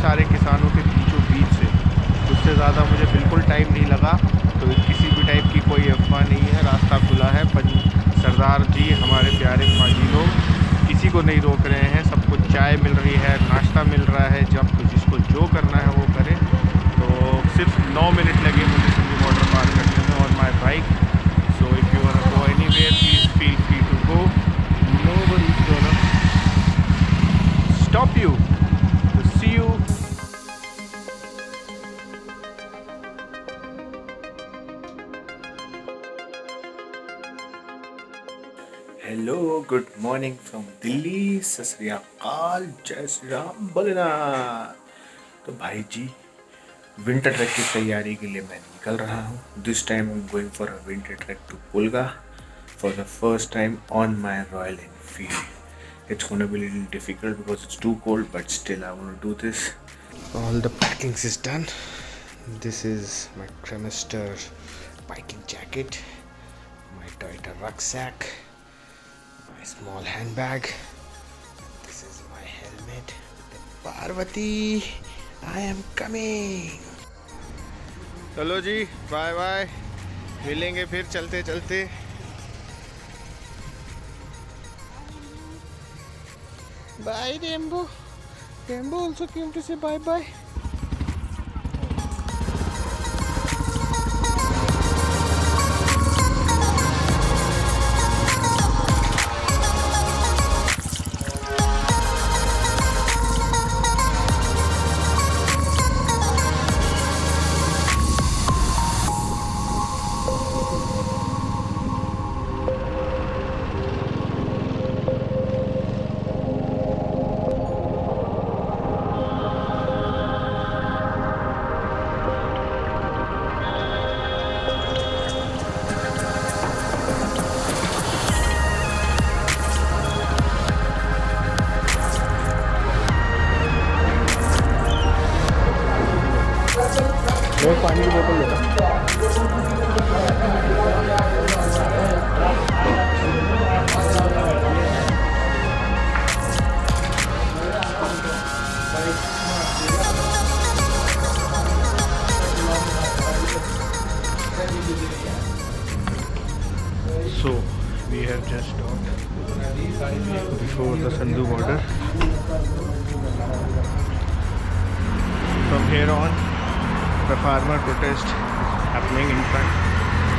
सारे किसानों के बीचों बीच से। उससे ज़्यादा मुझे बिल्कुल टाइम नहीं लगा। तो किसी भी टाइप की कोई अफवाह नहीं है, रास्ता खुला है। सरदार जी हमारे प्यारे फौजी लोग किसी को नहीं रोक रहे हैं, सबको चाय मिल रही है, नाश्ता मिल रहा है, जब जिसको जो करना है वो करे। तो सिर्फ 9 मिनट लगे मुझे सिंधु बॉर्डर पार करने में on my bike. So if you want to go anywhere please feel free to go, nobody is gonna stop you. तो see you. Hello, good morning from Delhi, Sat Sri अकाल, जय श्री राम, भोलेनाथ। तो भाई जी, विंटर ट्रैक की तैयारी के लिए मैं निकल रहा हूँ। This time I am going for a winter trek to Pulga for the first time on my Royal Enfield. It's gonna be a little difficult because it's too cold, but still I want to do this. All the packing is done. This is my Cremister biking jacket, my Toyota rucksack, my small handbag. This is my helmet. Parvati, I am coming. चलो जी, bye bye, मिलेंगे फिर चलते चलते। Bye Rainbow. Rainbow also came to say bye bye. पानी की बोतल लेना। So we have just stopped before the Sandhu border. From here on, the farmer protest happening in front.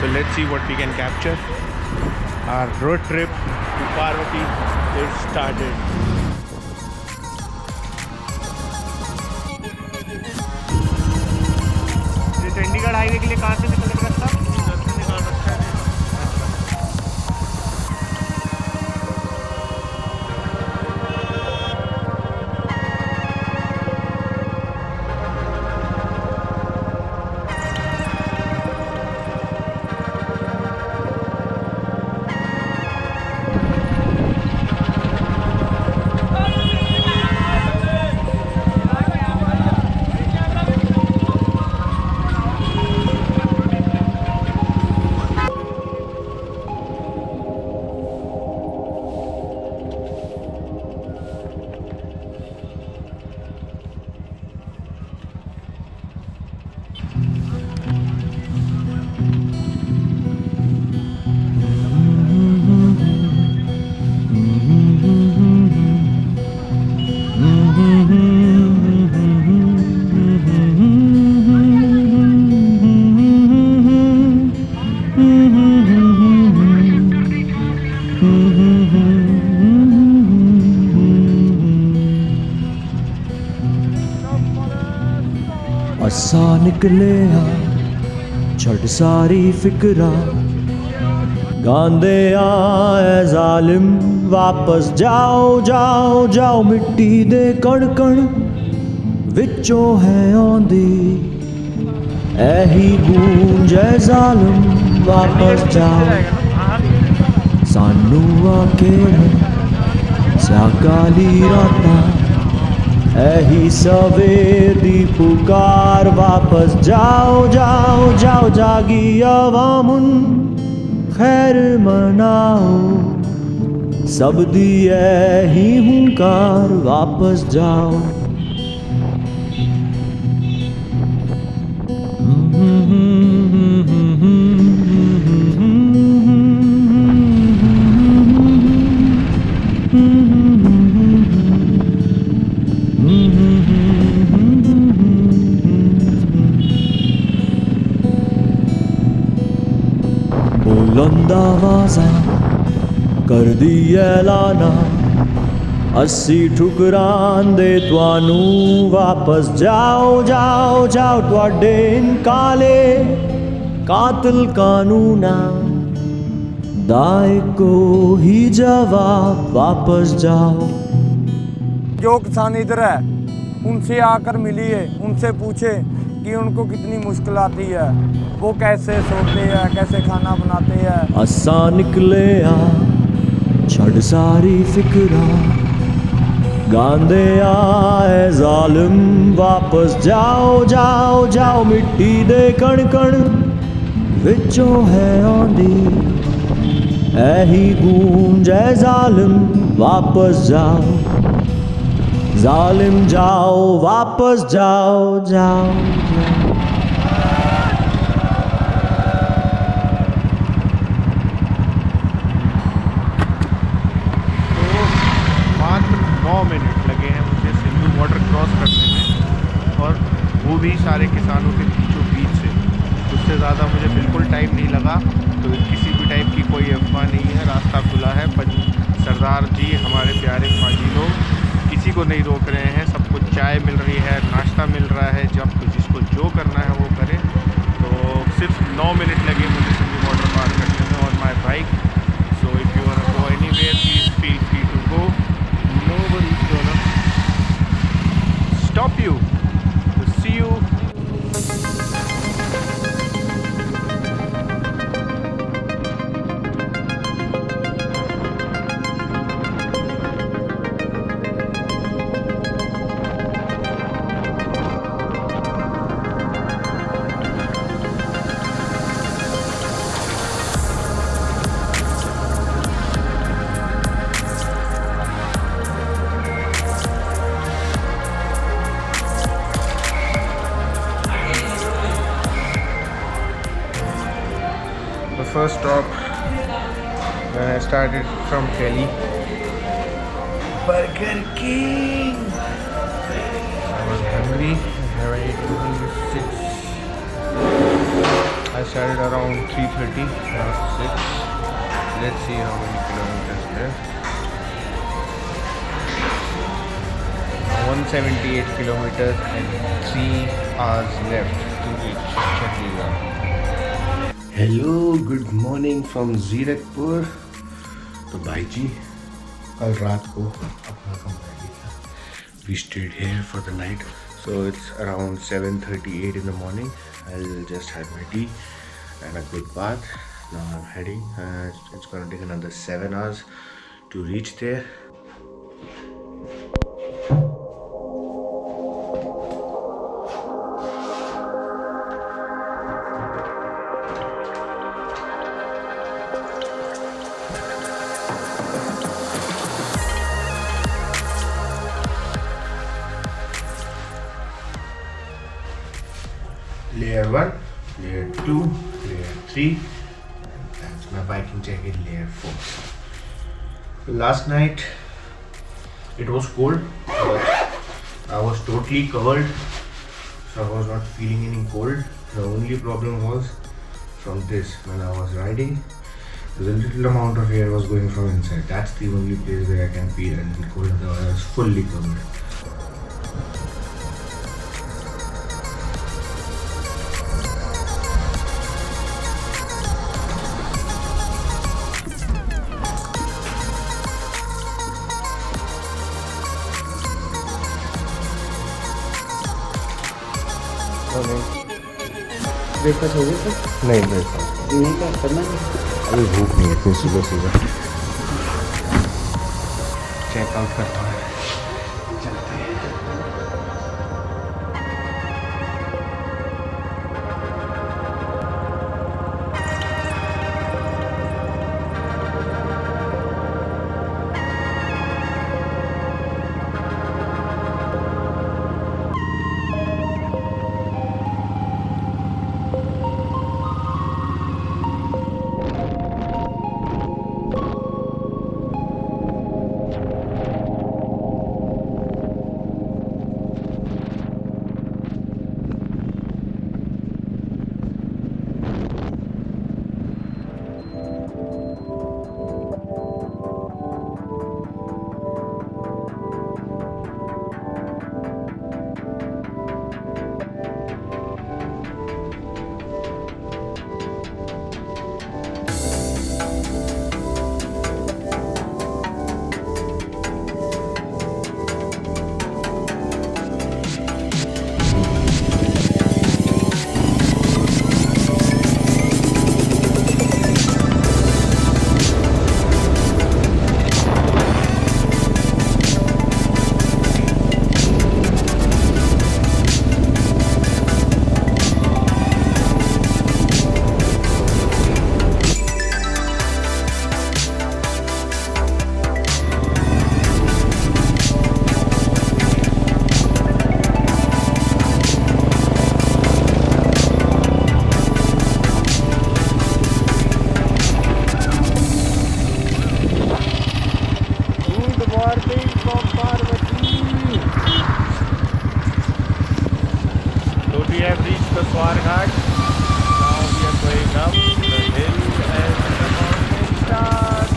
So let's see what we can capture. Our road trip to Parvati is started. ये Chandigarh highway के लिए कहाँ से निकल रखा था? इधर से निकाल रखा है। असा निकले छड़ सारी फिकरा गांदे आए जालिम वापस जाओ जाओ जाओ मिट्टी दे कण कण विचों है आंदी ऐही गूंज ऐ जालिम वापस जाओ सानू आके स्या काली रातां ऐही सवेर दी पुकार वापस जाओ जाओ जाओ जागी अवामुन खैर मनाओ सब दी ऐही हुंकार वापस जाओ बुलंद आवाज़ा कर दी ऐलाना अस्सी ठुकरान दे तुआनू वापस जाओ जाओ जाओ तुआडे इन काले कातिल कानूना दाए को ही जवाब वापस जाओ। जो किसान इधर है उनसे आकर मिलिए, उनसे पूछे कि उनको कितनी मुश्किल आती है, वो कैसे सोते हैं, कैसे खाना बनाते हैं। असा निकले छड़ सारी फिक्रा गांदे आए जालिम वापस जाओ जाओ जाओ मिट्टी दे कण कण विचों है आंदी ऐही गूंज ऐ जालिम वापस जाओ जालिम जाओ वापस जाओ जाओ, जाओ। मात्र 9 मिनट लगे हैं मुझे सिंधु बॉर्डर क्रॉस करने में, और वो भी सारे किसानों के बीचों बीच से। उससे ज़्यादा मुझे बिल्कुल टाइम नहीं लगा, तो किसी भी टाइप की कोई अफवाह नहीं है, रास्ता खुला है। सरदार जी हमारे प्यारे फौजी लोग किसी को नहीं रोक रहे हैं, सबको चाय मिल रही है, नाश्ता मिल रहा है, जब जिसको जो करना है वो करे। तो सिर्फ 9 मिनट लगे मुझे सिंधु बॉर्डर पार करने में और my bike. So if you want to go anywhere please feel free to go, nobody is gonna stop you. See you. First stop when I started from Delhi, Burger King. I was hungry. I ate 6. I started around 3:30. Now 6. Let's see how many kilometers left. 178 kilometers and 3 hours left to reach Chandigarh. Hello good morning from Zirakpur. तो भाई जी कल रात को अपना कमरा लिया, we stayed here for the night. So it's around 7:38 in the morning. I'll just have my tea and a good bath. Now I'm heading. It's gonna take another 7 hours to reach there. Layer 1, layer 2, layer 3, and that's my biking jacket, layer 4. Last night it was cold, but I was totally covered, so I was not feeling any cold. The only problem was from this, when I was riding, there's a little amount of air was going from inside. That's the only place where I can feel a little cold, otherwise I was fully covered. Breakfast हो गया sir? नहीं breakfast नहीं क्या करना है? अभी भूख नहीं है इतनी सुबह सुबह। चेकआउट करता है, चलते हैं। Kumar Ghat. Now we are going up the hill and the mountain starts.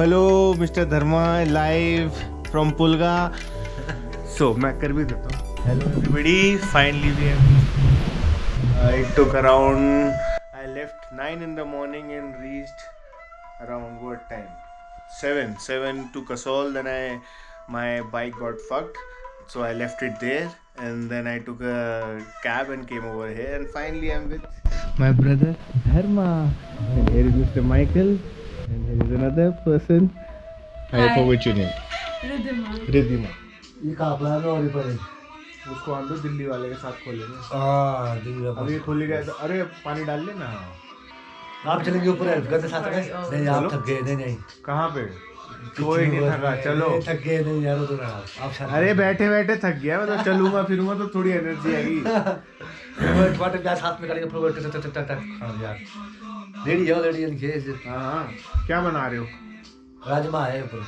Hello mister Dharma live from Pulga. So मैं कर भी देता हूँ. Hello everybody, finally we have it took around, I left 9 in the morning and reached around what time? 7 to Kasol. Then my bike got fucked, so I left it there and then I took a cab and came over here, and finally I'm with my brother Dharma, and here is Mr. Michael, and here is another person. I forgot your name. Ridhima. ये कहाँ पर है और पर उसको हम तो दिल्ली वाले के साथ खोलेंगे. दिल्ली अब ये खोली गए तो अरे पानी डाल लेना. आप चलेंगे ऊपर हेल्प करने साथ में. नहीं आप थक गए. नहीं कहाँ पे? कोई नहीं थका. चलो. थक गए नहीं यार उधर आप. अरे बैठे बैठे थक गया. मैं तो चलूंगा फिरूंगा तो थोड़ी एनर्जी आएगी. वाटर ग्लास हाथ में करेंगे फिर यार. रेडी हो रेडी. हाँ क्या बना रहे हो? राजमा है ऊपर.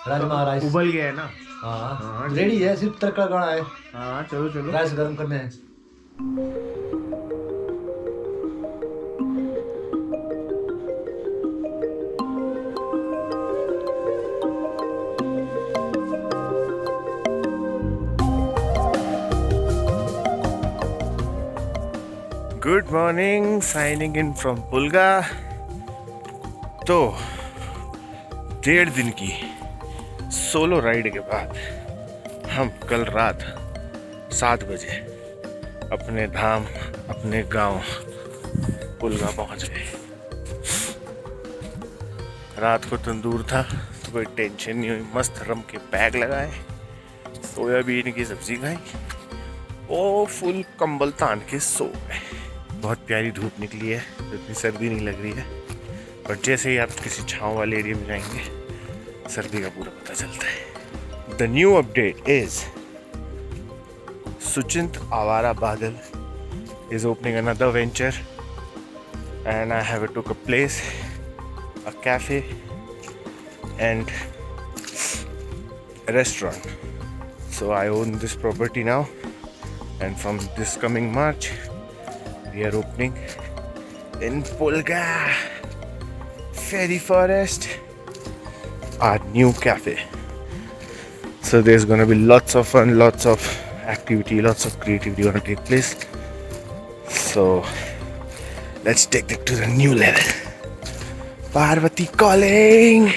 राजमा राइस उबल गया है ना. हाँ रेडी है, सिर्फ तड़का लगाना है. हाँ चलो चलो. राइस गर्म करने हैं. Good morning, signing in from Pulga. तो 1.5 दिन की सोलो राइड के बाद हम कल रात 7 बजे अपने धाम, अपने गांव पुलगा पहुंच गए. रात को तंदूर था तो कोई टेंशन नहीं हुई. मस्त रम के पैक लगाए, सोयाबीन की सब्जी खाई और फुल कंबल तान के सो गए. बहुत प्यारी धूप निकली है, इतनी सर्दी नहीं लग रही है. बट जैसे ही आप किसी छाँव वाले एरिया में जाएंगे सर्दी का पूरा पता चलता है. द न्यू अपडेट इज सुचिंत आवारा बादल is opening another venture, and I have took a place, a cafe and a restaurant. So I own this property now, and from this coming March we are opening in Pulga Fairy Forest our new cafe. So there's gonna be lots of fun, lots of activity, lots of creativity gonna take place. So let's take it to the new level. Parvati calling.